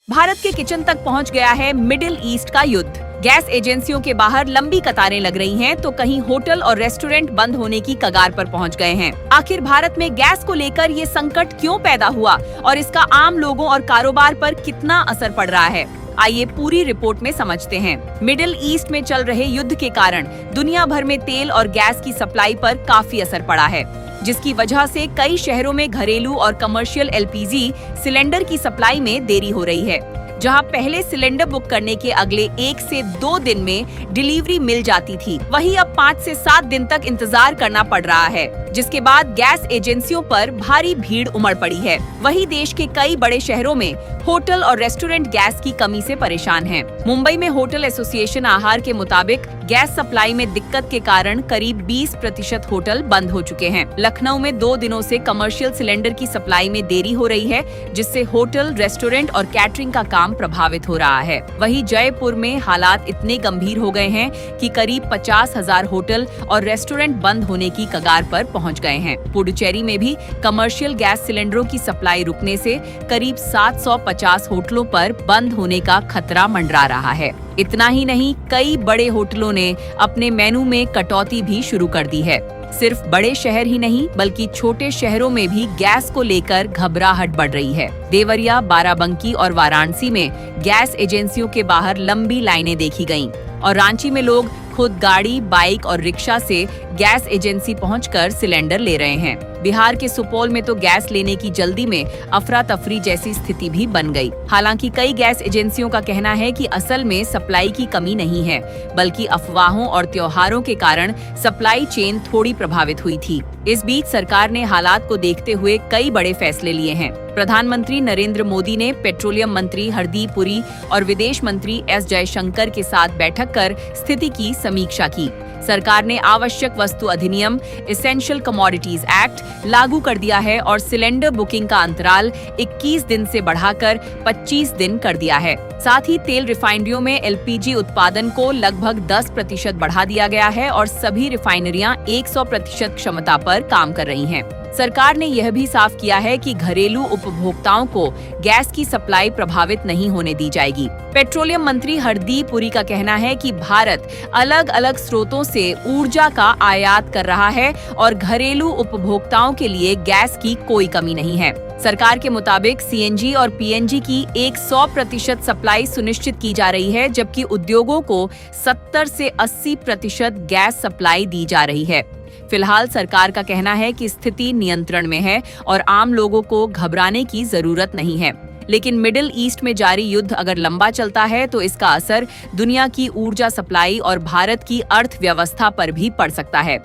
भारत के किचन तक पहुंच गया है मिडिल ईस्ट का युद्ध। गैस एजेंसियों के बाहर लंबी कतारें लग रही हैं, तो कहीं होटल और रेस्टोरेंट बंद होने की कगार पर पहुंच गए हैं। आखिर भारत में गैस को लेकर ये संकट क्यों पैदा हुआ और इसका आम लोगों और कारोबार पर कितना असर पड़ रहा है, आइए पूरी रिपोर्ट में समझते हैं। मिडिल ईस्ट में चल रहे युद्ध के कारण दुनिया भर में तेल और गैस की सप्लाई पर काफी असर पड़ा है, जिसकी वजह से कई शहरों में घरेलू और कमर्शियल एलपीजी सिलेंडर की सप्लाई में देरी हो रही है। जहां पहले सिलेंडर बुक करने के अगले 1 से 2 दिन में डिलीवरी मिल जाती थी, वहीं अब 5 से 7 दिन तक इंतजार करना पड़ रहा है, जिसके बाद गैस एजेंसियों पर भारी भीड़ उमड़ पड़ी है। वहीं देश के कई बड़े शहरों में होटल और रेस्टोरेंट गैस की कमी से परेशान हैं। मुंबई में होटल एसोसिएशन आहार के मुताबिक गैस सप्लाई में दिक्कत के कारण करीब 20% होटल बंद हो चुके हैं। लखनऊ में 2 दिनों से कमर्शियल सिलेंडर की सप्लाई में देरी हो रही है, जिससे होटल, रेस्टोरेंट और कैटरिंग का काम प्रभावित हो रहा है। वहीं जयपुर में हालात इतने गंभीर हो गए हैं कि करीब 50,000 होटल और रेस्टोरेंट बंद होने की कगार पर पहुंच गए हैं। पुडुचेरी में भी कमर्शियल गैस सिलेंडरों की सप्लाई रुकने से करीब 750 होटलों पर बंद होने का खतरा मंडरा रहा है। इतना ही नहीं, कई बड़े होटलों ने अपने मेनू में कटौती भी शुरू कर दी है। सिर्फ बड़े शहर ही नहीं, बल्कि छोटे शहरों में भी गैस को लेकर घबराहट बढ़ रही है। देवरिया, बाराबंकी और वाराणसी में गैस एजेंसियों के बाहर लंबी लाइनें देखी गईं और रांची में लोग खुद गाड़ी, बाइक और रिक्शा से गैस एजेंसी पहुंचकर सिलेंडर ले रहे हैं। बिहार के सुपौल में तो गैस लेने की जल्दी में अफरा तफरी जैसी स्थिति भी बन गई। हालांकि कई गैस एजेंसियों का कहना है कि असल में सप्लाई की कमी नहीं है, बल्कि अफवाहों और त्योहारों के कारण सप्लाई चेन थोड़ी प्रभावित हुई थी। इस बीच सरकार ने हालात को देखते हुए कई बड़े फैसले लिए हैं। प्रधानमंत्री नरेंद्र मोदी ने पेट्रोलियम मंत्री हरदीप पुरी और विदेश मंत्री एस जयशंकर के साथ बैठक कर स्थिति की समीक्षा की। सरकार ने आवश्यक वस्तु अधिनियम एसेंशियल कमोडिटीज एक्ट लागू कर दिया है और सिलेंडर बुकिंग का अंतराल 21 दिन से बढ़ाकर 25 दिन कर दिया है। साथ ही तेल रिफाइनरियों में एलपीजी उत्पादन को लगभग 10% बढ़ा दिया गया है और सभी रिफाइनरियां 100% क्षमता पर काम कर रही हैं। सरकार ने यह भी साफ किया है कि घरेलू उपभोक्ताओं को गैस की सप्लाई प्रभावित नहीं होने दी जाएगी। पेट्रोलियम मंत्री हरदीप पुरी का कहना है कि भारत अलग अलग स्रोतों से ऊर्जा का आयात कर रहा है और घरेलू उपभोक्ताओं के लिए गैस की कोई कमी नहीं है। सरकार के मुताबिक सीएनजी और पीएनजी की 100% सप्लाई सुनिश्चित की जा रही है, जबकि उद्योगों को 70 से 80% गैस सप्लाई दी जा रही है। फिलहाल सरकार का कहना है कि स्थिति नियंत्रण में है और आम लोगों को घबराने की जरूरत नहीं है। लेकिन मिडिल ईस्ट में जारी युद्ध अगर लंबा चलता है तो इसका असर दुनिया की ऊर्जा सप्लाई और भारत की अर्थव्यवस्था पर भी पड़ सकता है।